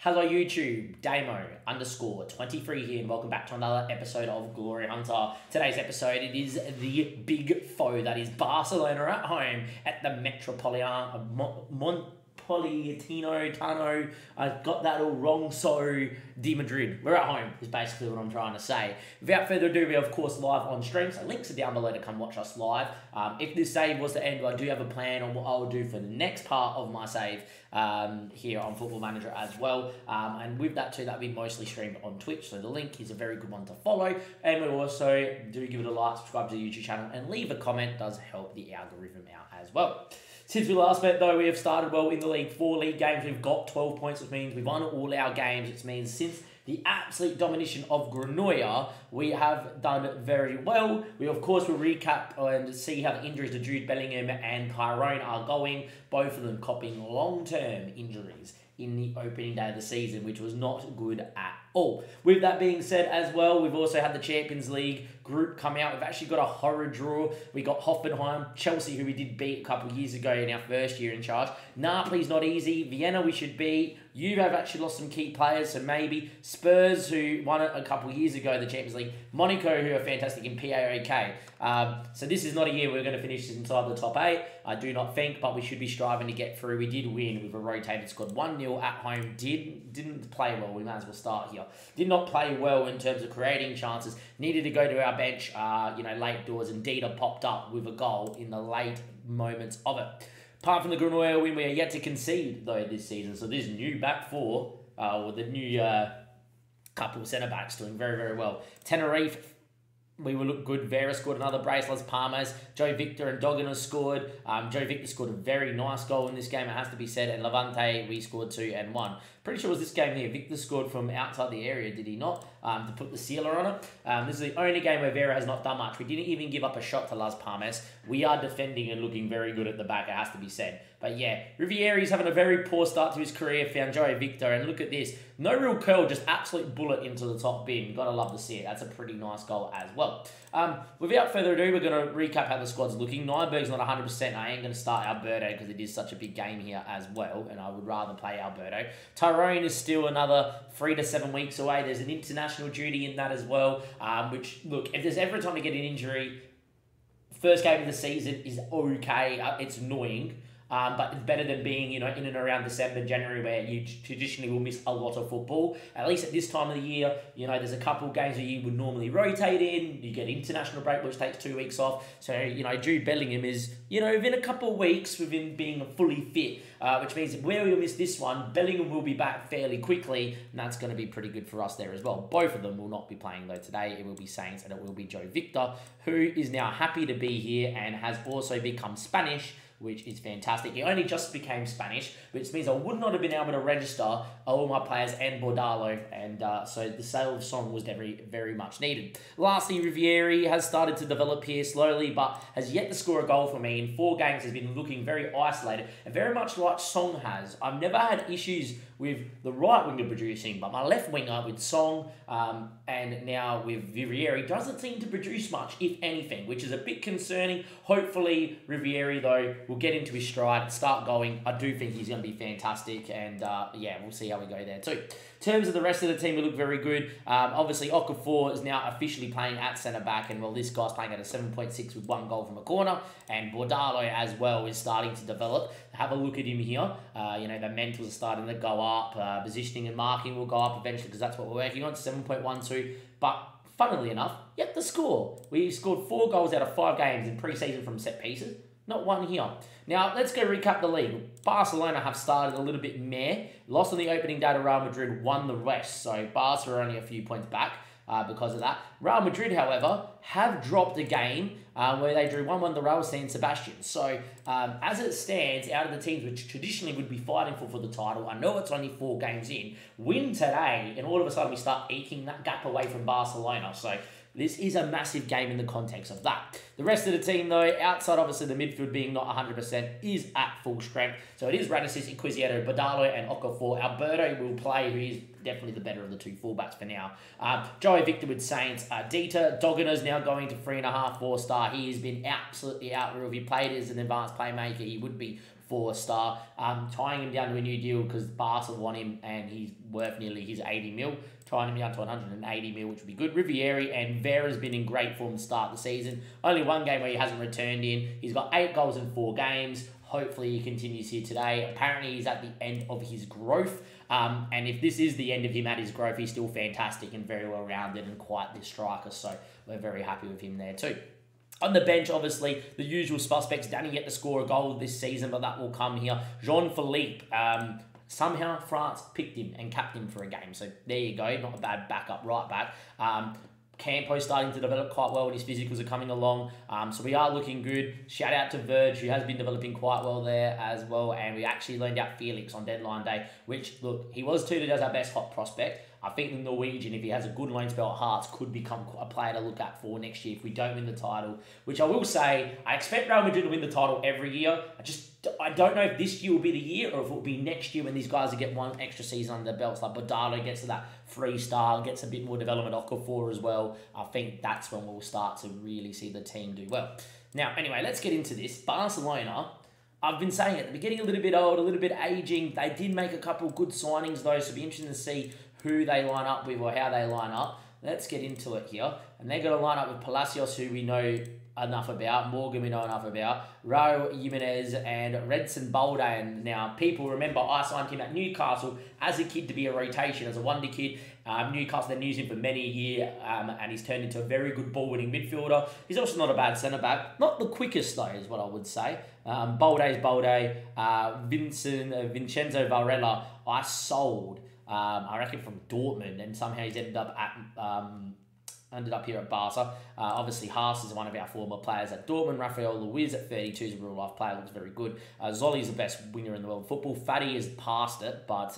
Hello YouTube, Damo_23 here and welcome back to another episode of Glory Hunter. Today's episode, it is the big foe that is Barcelona at home at the Metropolitano, I got that all wrong, so Madrid. We're at home is basically what I'm trying to say. Without further ado, we are of course live on stream, so links are down below to come watch us live. If this save was to end, I do have a plan on what I'll do for the next part of my save here on Football Manager as well. And with that too, that'll be mostly streamed on Twitch, so the link is a very good one to follow. And we also do give it a like, subscribe to the YouTube channel, and leave a comment. It does help the algorithm out as well. Since we last met, though, we have started well in the league. 4 league games, we've got 12 points, which means we've won all our games, which means since the absolute domination of Granollers, we have done very well. We, of course, will recap and see how the injuries to Jude Bellingham and Tyrone are going, both of them copying long-term injuries in the opening day of the season, which was not good at all. With that being said as well, we've also had the Champions League group come out. We've actually got a horror draw. We got Hoffenheim, Chelsea, who we did beat a couple of years ago in our first year in charge. Napoli's not easy. Vienna we should beat. You have actually lost some key players, so maybe Spurs, who won it a couple of years ago, the Champions League. Monaco, who are fantastic in PAOK. So this is not a year we're going to finish inside the top 8. I do not think, but we should be striving to get through. We did win with a rotated squad. 1-0 at home. Didn't play well. We might as well start here. Did not play well in terms of creating chances. Needed to go to our bench, late doors, and DOPDA popped up with a goal in the late moments of it. Apart from the Granollers win, we are yet to concede, though, this season. So this new back four, with the new couple of centre-backs doing very, very well. Tenerife, we will look good. Vera scored another brace. Las Palmas, Joe Victor and Dogana scored. Joe Victor scored a very nice goal in this game, it has to be said. And Levante, we scored 2 and 1. Pretty sure it was this game here. Victor scored from outside the area, did he not? To put the sealer on it. This is the only game where Vera has not done much. We didn't even give up a shot to Las Palmas. We are defending and looking very good at the back, it has to be said. But yeah, Rivieri's having a very poor start to his career, found Joe Victor, and look at this. No real curl, just absolute bullet into the top bin. Gotta love to see it. That's a pretty nice goal as well. Without further ado, we're going to recap how the squad's looking. Nyberg's not 100%. I ain't going to start Alberto because it is such a big game here as well, and I would rather play Alberto. Tyrone is still another 3 to 7 weeks away. There's an international duty in that as well, which, look, if there's ever a time to get an injury, first game of the season is okay. It's annoying. But it's better than being, in and around December, January, where you traditionally will miss a lot of football. At least at this time of the year, there's a couple of games where you would normally rotate in. You get international break, which takes 2 weeks off. So, Jude Bellingham is, within a couple of weeks, within being fully fit, which means where we'll miss this one, Bellingham will be back fairly quickly, and that's going to be pretty good for us there as well. Both of them will not be playing, though, today. It will be Saints, and it will be Joe Victor, who is now happy to be here and has also become Spanish, which is fantastic. He only just became Spanish, which means I would not have been able to register all my players and Bordalo, and so the sale of Song was very, very much needed. Lastly, Rivieri has started to develop here slowly, but has yet to score a goal for me. In 4 games, has been looking very isolated, and very much like Song has. I've never had issues with the right winger producing, but my left winger with Song and now with Rivieri doesn't seem to produce much, if anything, which is a bit concerning. Hopefully, Rivieri, though, will get into his stride and start going. I do think he's going to be fantastic, and yeah, we'll see how we go there too. In terms of the rest of the team, we look very good. Obviously, Okafor is now officially playing at centre-back, and well, this guy's playing at a 7.6 with 1 goal from a corner, and Bordalo as well is starting to develop. Have a look at him here. The mentals are starting to go up. Positioning and marking will go up eventually because that's what we're working on, 7.12. But funnily enough, yet the score. We scored 4 goals out of 5 games in pre-season from set pieces. Not one here. Now, let's go recap the league. Barcelona have started a little bit meh. Lost on the opening day to Real Madrid, won the rest. So, Barca are only a few points back because of that. Real Madrid, however, have dropped a game where they drew 1-1 to Real San Sebastian. So, as it stands, out of the teams which traditionally would be fighting for the title, I know it's only 4 games in, win today, and all of a sudden we start eking that gap away from Barcelona. So, this is a massive game in the context of that. The rest of the team, though, outside obviously the midfield being not 100%, is at full strength. So it is Radisich, Inquisiero, Badalo, and Okafor. Alberto will play, who is definitely the better of the two fullbacks for now. Joey Victor with Saints. Dieter Dogger's now going to 3.5, 4-star. He has been absolutely outruled. If he played as an advanced playmaker, he would be 4-star. Tying him down to a new deal because Barca want him and he's worth nearly his 80 mil. Tying him down to 180 mil, which would be good. Rivieri and Vera's been in great form to start the season. Only one game where he hasn't returned in. He's got 8 goals in 4 games. Hopefully he continues here today. Apparently he's at the end of his growth. And if this is the end of him at his growth, he's still fantastic and very well rounded and quite the striker. So we're very happy with him there too. On the bench, obviously, the usual suspects. Danny yet to score a goal this season, but that will come here. Jean-Philippe, somehow France picked him and capped him for a game. So there you go. Not a bad backup right back. Campo starting to develop quite well and his physicals are coming along. So we are looking good. Shout out to Verge, who has been developing quite well there as well. And we actually loaned out Felix on deadline day, which, look, he was touted as our best hot prospect. I think the Norwegian, if he has a good loan spell at Hearts, could become a player to look at for next year if we don't win the title. Which I will say, I expect Real Madrid to win the title every year. I don't know if this year will be the year or if it will be next year when these guys will get one extra season under their belts. Like Badalo gets to that 3-star, gets a bit more development. Okafor as well. I think that's when we'll start to really see the team do well. Now, anyway, let's get into this. Barcelona, I've been saying it, they're getting a little bit old, a little bit aging. They did make a couple of good signings though, so it'll be interesting to see who they line up with or how they line up. Let's get into it here. And they're going to line up with Palacios, who we know enough about. Morgan we know enough about. Raul Jimenez and Redson Baldan. Now, people remember I signed him at Newcastle as a kid to be a rotation, as a wonder kid. Newcastle then used him for many years, and he's turned into a very good ball-winning midfielder. He's also not a bad centre-back. Not the quickest, though, is what I would say. Balde's Balde. Vincenzo Varela, I sold. I reckon from Dortmund, and somehow he's ended up here at Barca. Obviously, Haas is one of our former players at Dortmund. Rafael Luiz at 32 is a real-life player, looks very good. Zoli is the best winger in the world of football. Fati is past it, but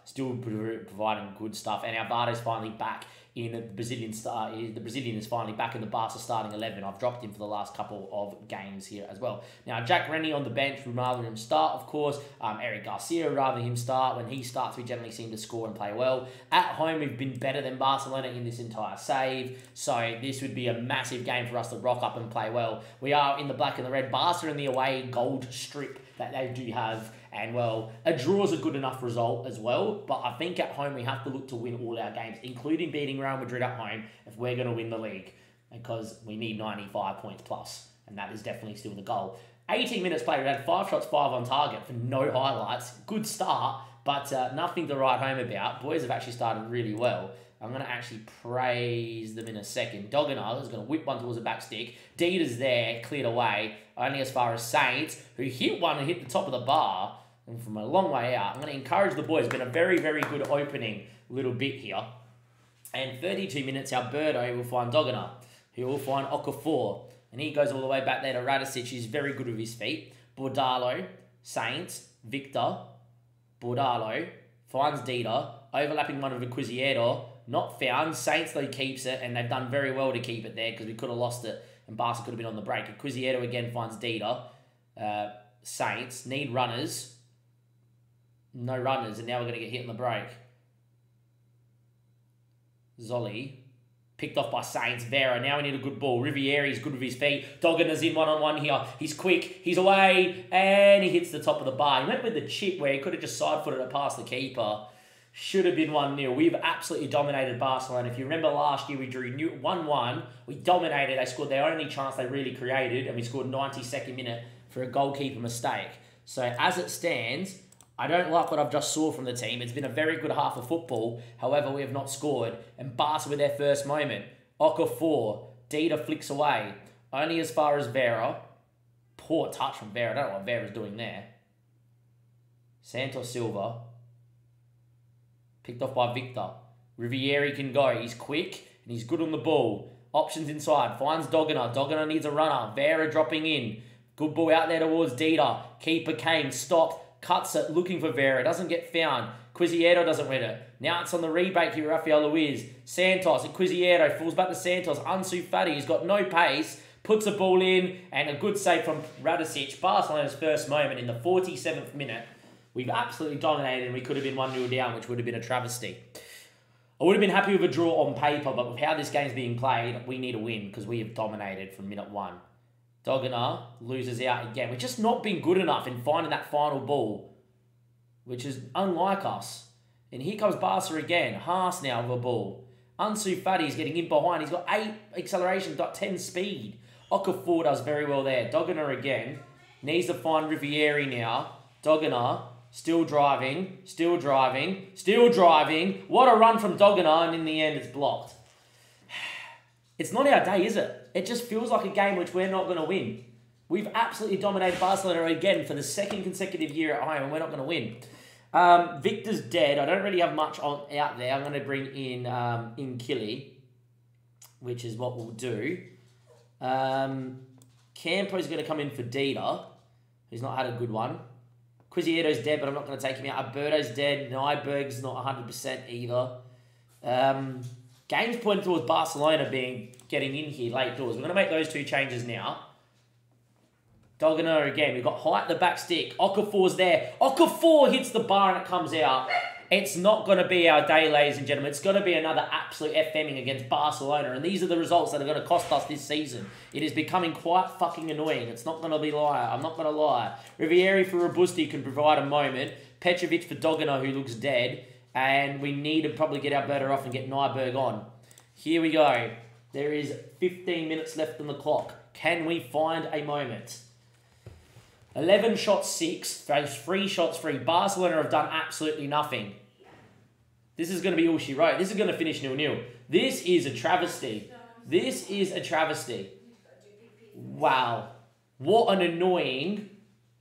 still providing good stuff. And Alvare's finally back in the Brazilian star. The Brazilian is finally back in the Barca starting 11. I've dropped him for the last couple of games here as well. Now, Jack Rennie on the bench would rather him start, of course. Eric Garcia would rather him start. When he starts, we generally seem to score and play well. At home, we've been better than Barcelona in this entire save. So this would be a massive game for us to rock up and play well. We are in the black and the red. Barca in the away gold strip that they do have. And, well, a draw is a good enough result as well. But I think at home we have to look to win all our games, including beating Real Madrid at home, if we're going to win the league. Because we need 95 points plus. And that is definitely still the goal. 18 minutes played. We had 5 shots, 5 on target for no highlights. Good start, but nothing to write home about. Boys have actually started really well. I'm going to actually praise them in a second. Dogana is going to whip one towards the back stick. Dieter's there, cleared away. Only as far as Saints, who hit one and hit the top of the bar. And from a long way out, I'm going to encourage the boys. It's been a very, very good opening little bit here. And 32 minutes, Alberto will find Dogana. He will find Okafor. And he goes all the way back there to Radisich. He's very good with his feet. Bordalo, Saints, Victor, Bordalo, finds Dieter. Overlapping one of Inquisiero. Not found. Saints, though, keeps it, and they've done very well to keep it there because we could have lost it, and Barca could have been on the break. Inquisiero again finds Dieter. Saints need runners. No runners, and now we're going to get hit on the break. Zoli. Picked off by Saints. Vera, now we need a good ball. Rivieri's good with his feet. Dogana's in one-on-one here. He's quick. He's away, and he hits the top of the bar. He went with the chip where he could have just side-footed it past the keeper. Should have been 1-0. We've absolutely dominated Barcelona. If you remember last year, we drew 1-1. We dominated. They scored their only chance they really created, and we scored 92nd minute for a goalkeeper mistake. So as it stands, I don't like what I've just saw from the team. It's been a very good half of football. However, we have not scored. And Barca with their first moment. Okafor. Dieter flicks away. Only as far as Vera. Poor touch from Vera. I don't know what Vera's doing there. Santos Silva. Picked off by Victor. Rivieri can go. He's quick and he's good on the ball. Options inside. Finds Dogana. Dogana needs a runner. Vera dropping in. Good ball out there towards Dieter. Keeper came. Stopped. cuts it, looking for Vera, doesn't get found. Quizieto doesn't win it. Now it's on the rebate here, Rafael Luiz. Santos and Quizieto falls back to Santos. Ansu Fati, he's got no pace, puts the ball in, and a good save from Radicic. Barcelona's first moment in the 47th minute. We've absolutely dominated, and we could have been 1-0 down, which would have been a travesty. I would have been happy with a draw on paper, but with how this game's being played, we need a win because we have dominated from minute 1. Dogana loses out again. We've just not been good enough in finding that final ball, which is unlike us. And here comes Barca again. Haas now with a ball. Ansu Fati's getting in behind. He's got 8 acceleration, got 10 speed. Okafor does very well there. Dogana again. Needs to find Rivieri now. Dogana still driving, still driving, still driving. What a run from Dogana, and in the end it's blocked. It's not our day, is it? It just feels like a game which we're not going to win. We've absolutely dominated Barcelona again for the second consecutive year at home, and we're not going to win. Victor's dead. I don't really have much out there. I'm going to bring in Killy, which is what we'll do. Campo's going to come in for Dida, who's not had a good one. Quizieto's dead, but I'm not going to take him out. Alberto's dead. Nyberg's not 100% either. Game's pointing towards Barcelona getting in here late doors. We're going to make those 2 changes now. Dogana again. We've got height at the back stick. Okafor's there. Okafor hits the bar and it comes out. It's not going to be our day, ladies and gentlemen. It's going to be another absolute FMing against Barcelona. And these are the results that are going to cost us this season. It is becoming quite fucking annoying. It's not going to be lie. I'm not going to lie. Rivieri for Robusti can provide a moment. Petrovic for Dogana, who looks dead. And we need to probably get Alberto off and get Nyberg on. Here we go. There is 15 minutes left on the clock. Can we find a moment? 11 shots, 6. Those 3 shots, 3. Barcelona have done absolutely nothing. This is going to be all she wrote. This is going to finish 0-0. This is a travesty. This is a travesty. Wow. What an annoying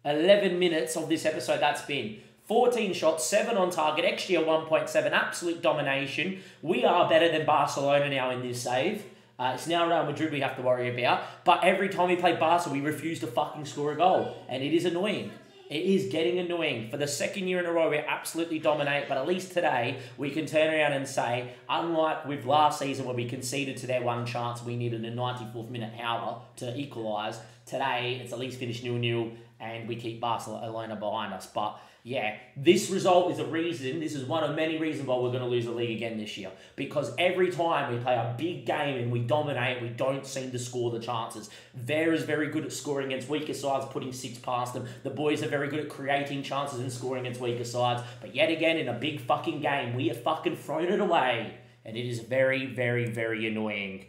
11 minutes of this episode that's been. 14 shots, 7 on target, XG of 1.7, absolute domination. We are better than Barcelona now in this save. It's now Real Madrid we have to worry about. But every time we play Barca, we refuse to fucking score a goal. And it is annoying. It is getting annoying. For the second year in a row, we absolutely dominate. But at least today, we can turn around and say, unlike with last season where we conceded to their one chance, we needed a 94th minute howler to equalise. Today, it's at least finished 0-0 and we keep Barcelona behind us. But yeah, this result is a reason, this is one of many reasons why we're going to lose the league again this year. Because every time we play a big game and we dominate, we don't seem to score the chances. Vera's very good at scoring against weaker sides, putting 6 past them. The boys are very good at creating chances and scoring against weaker sides. But yet again, in a big fucking game, we have fucking thrown it away. And it is very, very, very annoying.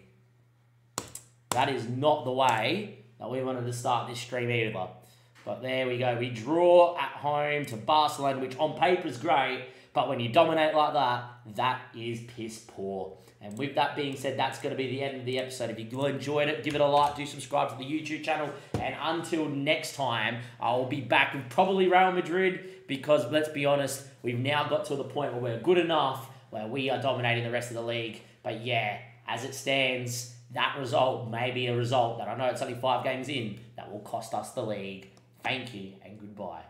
That is not the way that we wanted to start this stream either. But there we go. We draw at home to Barcelona, which on paper is great. But when you dominate like that, that is piss poor. And with that being said, that's going to be the end of the episode. If you enjoyed it, give it a like. Do subscribe to the YouTube channel. And until next time, I'll be back with probably Real Madrid. Because let's be honest, we've now got to the point where we're good enough where we are dominating the rest of the league. But yeah, as it stands, that result may be a result that I know it's only 5 games in that will cost us the league. Thank you and goodbye.